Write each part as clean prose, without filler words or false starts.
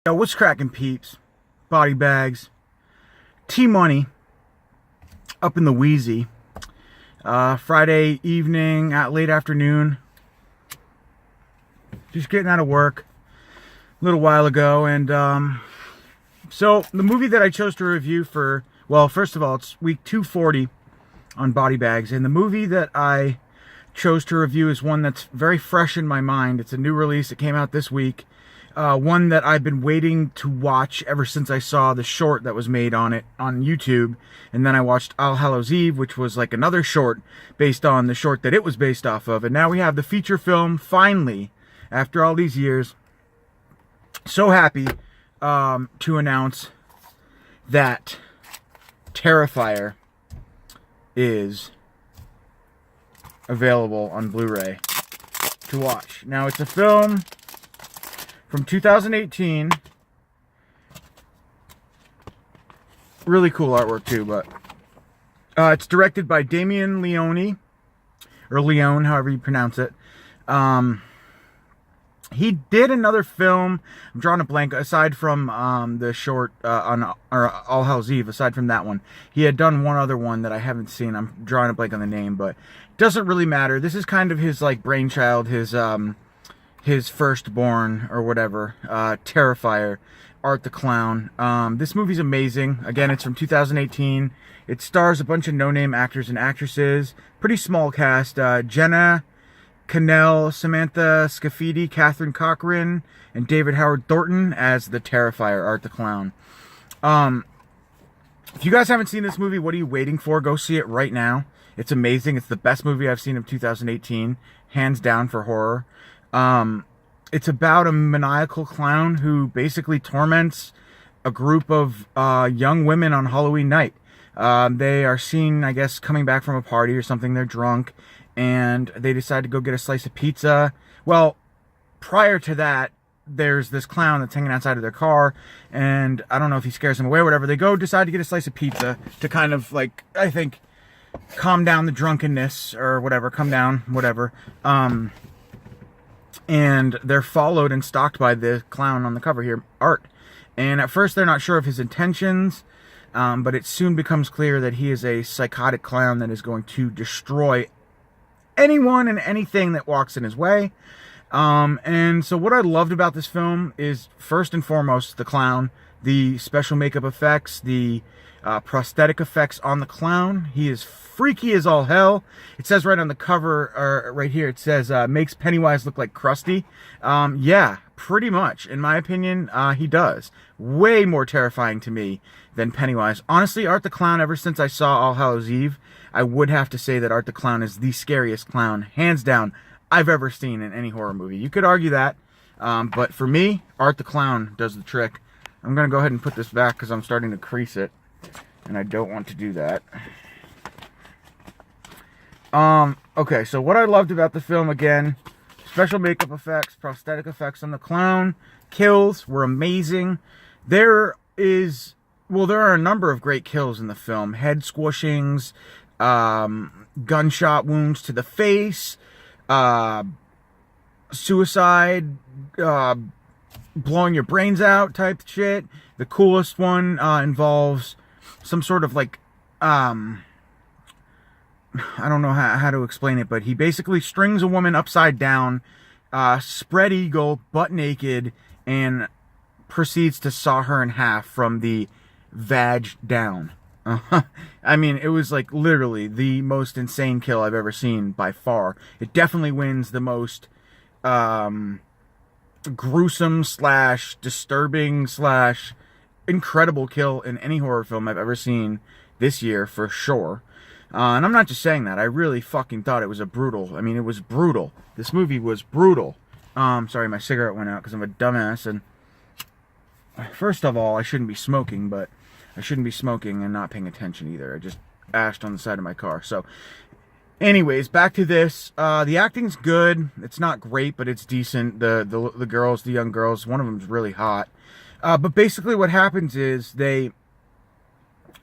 Yo, what's cracking, peeps? Body bags. T-Money up in the Wheezy. Friday evening, late afternoon. Just getting out of work a little while ago. And so the movie that I chose to review for, well, first of all, it's week 240 on Body Bags. And the movie that I chose to review is one that's very fresh in my mind. It's a new release. It came out this week. One that I've been waiting to watch ever since I saw the short that was made on it on YouTube. And then I watched All Hallows Eve, which was like another short based on the short that it was based off of. And now we have the feature film, finally, after all these years. So happy to announce that Terrifier is available on Blu-ray to watch. Now, it's a film from 2018. Really cool artwork too, but it's directed by Damien Leone, or Leone, however you pronounce it. He did another film, I'm drawing a blank, aside from the short on All Hallows Eve. Aside from that one, he had done one other one that I haven't seen. I'm drawing a blank on the name, but it doesn't really matter. This is kind of his like brainchild, his firstborn or whatever, Terrifier, Art the Clown. This movie's amazing. Again, it's from 2018. It stars a bunch of no-name actors and actresses. Pretty small cast. Jenna Cannell, Samantha Scafidi, Catherine Cochran, and David Howard Thornton as the Terrifier, Art the Clown. If you guys haven't seen this movie, what are you waiting for? Go see it right now. It's amazing. It's the best movie I've seen of 2018, hands down, for horror. It's about a maniacal clown who basically torments a group of young women on Halloween night. They are seen, I guess, coming back from a party or something. They're drunk, and they decide to go get a slice of pizza. Well, prior to that, there's this clown that's hanging outside of their car, and I don't know if he scares them away or whatever. They decide to get a slice of pizza to kind of, like, I think, calm down the drunkenness or whatever, whatever. And they're followed and stalked by the clown on the cover here, Art. And at first they're not sure of his intentions, but it soon becomes clear that he is a psychotic clown that is going to destroy anyone and anything that walks in his way. And so what I loved about this film is, first and foremost, the clown, the special makeup effects, the prosthetic effects on the clown. He is freaky as all hell. It says right on the cover, or right here, it says, makes Pennywise look like Krusty. Yeah, pretty much. In my opinion, he does. Way more terrifying to me than Pennywise. Honestly, Art the Clown, ever since I saw All Hallows Eve, I would have to say that Art the Clown is the scariest clown, hands down, I've ever seen in any horror movie. You could argue that, but for me, Art the Clown does the trick. I'm going to go ahead and put this back because I'm starting to crease it, and I don't want to do that. Okay, so what I loved about the film, again, special makeup effects, prosthetic effects on the clown, kills were amazing. There are a number of great kills in the film. Head squishings, gunshot wounds to the face, suicide, blowing your brains out type shit. The coolest one involves some sort of like, I don't know how to explain it, but he basically strings a woman upside down, spread eagle, butt naked, and proceeds to saw her in half from the vag down. I mean, it was like literally the most insane kill I've ever seen by far. It definitely wins the most gruesome / disturbing / incredible kill in any horror film I've ever seen this year, for sure. And I'm not just saying that. I really fucking thought it was it was brutal. This movie was brutal. Sorry, my cigarette went out because I'm a dumbass. And first of all, I shouldn't be smoking, but I shouldn't be smoking and not paying attention either. I just ashed on the side of my car. So, anyways, back to this. The acting's good. It's not great, but it's decent. The girls, the young girls, one of them's really hot. But basically what happens is their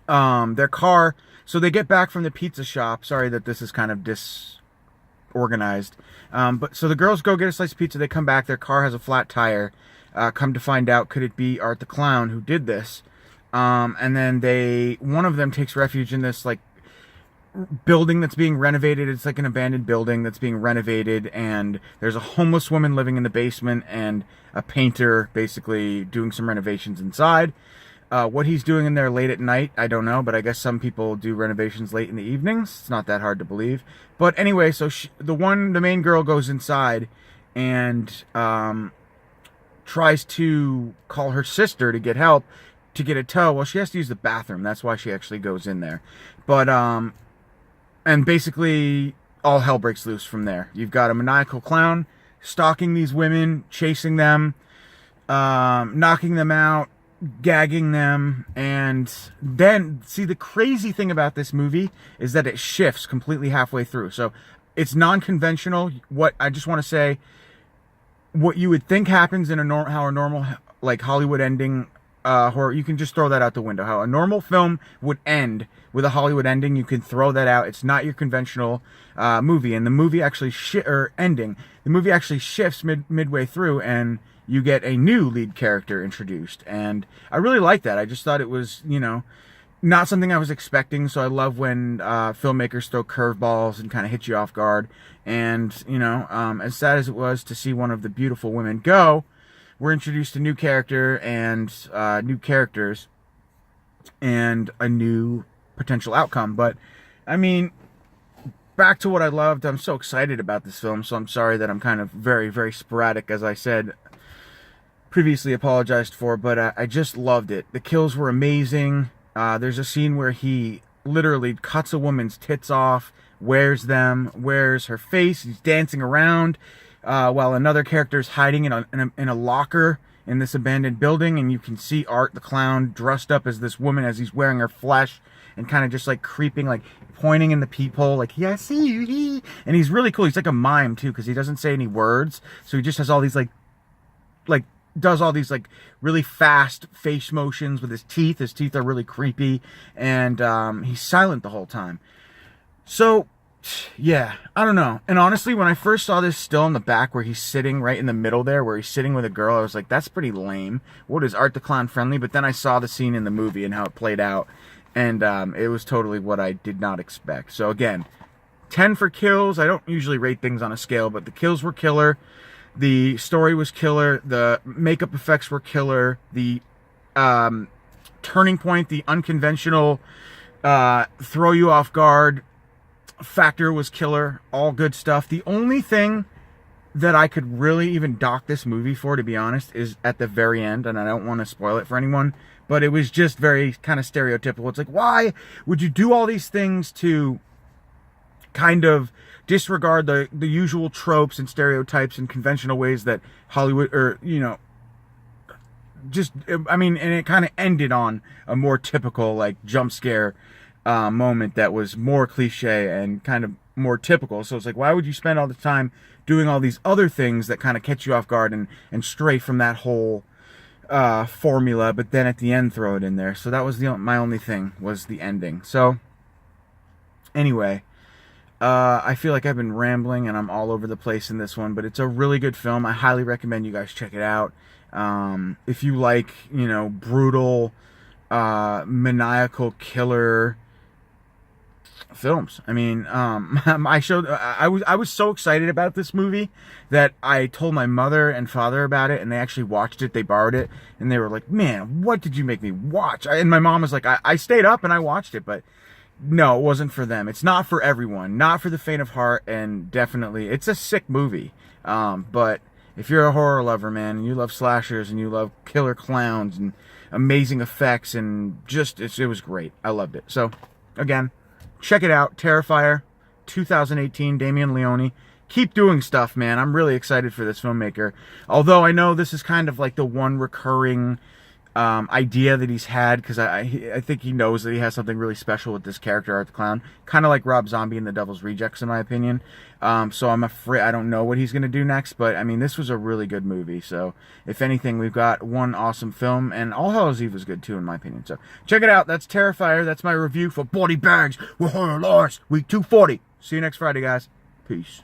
car, so they get back from the pizza shop. Sorry that this is kind of disorganized. But so the girls go get a slice of pizza. They come back. Their car has a flat tire. Come to find out, could it be Art the Clown who did this? And then one of them takes refuge in this like building that's being renovated. It's like an abandoned building that's being renovated, and there's a homeless woman living in the basement and a painter basically doing some renovations inside. What he's doing in there late at night, I don't know, but I guess some people do renovations late in the evenings. It's not that hard to believe. But anyway, so the main girl goes inside and tries to call her sister to get help, to get a tow. Well, she has to use the bathroom. That's why she actually goes in there. But, and basically all hell breaks loose from there. You've got a maniacal clown stalking these women, chasing them, knocking them out, gagging them. And then, see, the crazy thing about this movie is that it shifts completely halfway through. So it's non-conventional. What I just want to say, what you would think happens in how a normal like Hollywood ending horror, you can just throw that out the window. How a normal film would end with a Hollywood ending, you can throw that out. It's not your conventional movie, and the movie actually the movie actually shifts midway through, and you get a new lead character introduced, and I really like that. I just thought it was, you know, not something I was expecting. So I love when filmmakers throw curveballs and kind of hit you off guard. And you know, as sad as it was to see one of the beautiful women go, we're introduced to a new character and new characters and a new potential outcome. But I mean, back to what I loved. I'm so excited about this film, so I'm sorry that I'm kind of very, very sporadic, as I said previously, apologized for, but I just loved it. The kills were amazing. There's a scene where he literally cuts a woman's tits off, wears her face. He's dancing around while another character is hiding in a locker in this abandoned building, and you can see Art the Clown dressed up as this woman as he's wearing her flesh and kind of just like creeping, like pointing in the peephole, like, yeah, I see you. And he's really cool. He's like a mime too, because he doesn't say any words, so he just has all these like does all these like really fast face motions with his teeth. His teeth are really creepy, and he's silent the whole time. So yeah, I don't know. And honestly, when I first saw this still in the back where he's sitting right in the middle there, where he's sitting with a girl, I was like, that's pretty lame. What is Art the Clown friendly? But then I saw the scene in the movie and how it played out, and it was totally what I did not expect. So again, 10 for kills. I don't usually rate things on a scale, but the kills were killer. The story was killer. The makeup effects were killer. The turning point, the unconventional throw you off guard factor was killer. All good stuff. The only thing that I could really even dock this movie for, to be honest, is at the very end, and I don't want to spoil it for anyone, but it was just very kind of stereotypical. It's like, why would you do all these things to kind of disregard the usual tropes and stereotypes and conventional ways that Hollywood, or, you know, just, I mean, and it kind of ended on a more typical, like, jump scare moment that was more cliche and kind of more typical. So it's like, why would you spend all the time doing all these other things that kind of catch you off guard and stray from that whole formula, but then at the end throw it in there? So that was my only thing, was the ending. So anyway, I feel like I've been rambling and I'm all over the place in this one, but it's a really good film. I highly recommend you guys check it out. If you like, you know, brutal, maniacal killer films. I mean, I was so excited about this movie that I told my mother and father about it, and they actually watched it. They borrowed it, and they were like, man, what did you make me watch? And my mom was like, I stayed up and I watched it, but no, it wasn't for them. It's not for everyone, not for the faint of heart, and definitely, it's a sick movie. But if you're a horror lover, man, and you love slashers, and you love killer clowns, and amazing effects, and just, it was great. I loved it. So, again, check it out. Terrifier, 2018, Damien Leone. Keep doing stuff, man. I'm really excited for this filmmaker. Although I know this is kind of like the one recurring idea that he's had, because I think he knows that he has something really special with this character, Art the Clown. Kind of like Rob Zombie in The Devil's Rejects, in my opinion. So I'm afraid, I don't know what he's going to do next, but I mean, this was a really good movie. So if anything, we've got one awesome film, and All Hallows Eve was good too, in my opinion. So check it out. That's Terrifier. That's my review for Body Bags with Horror Lars, week 240. See you next Friday, guys. Peace.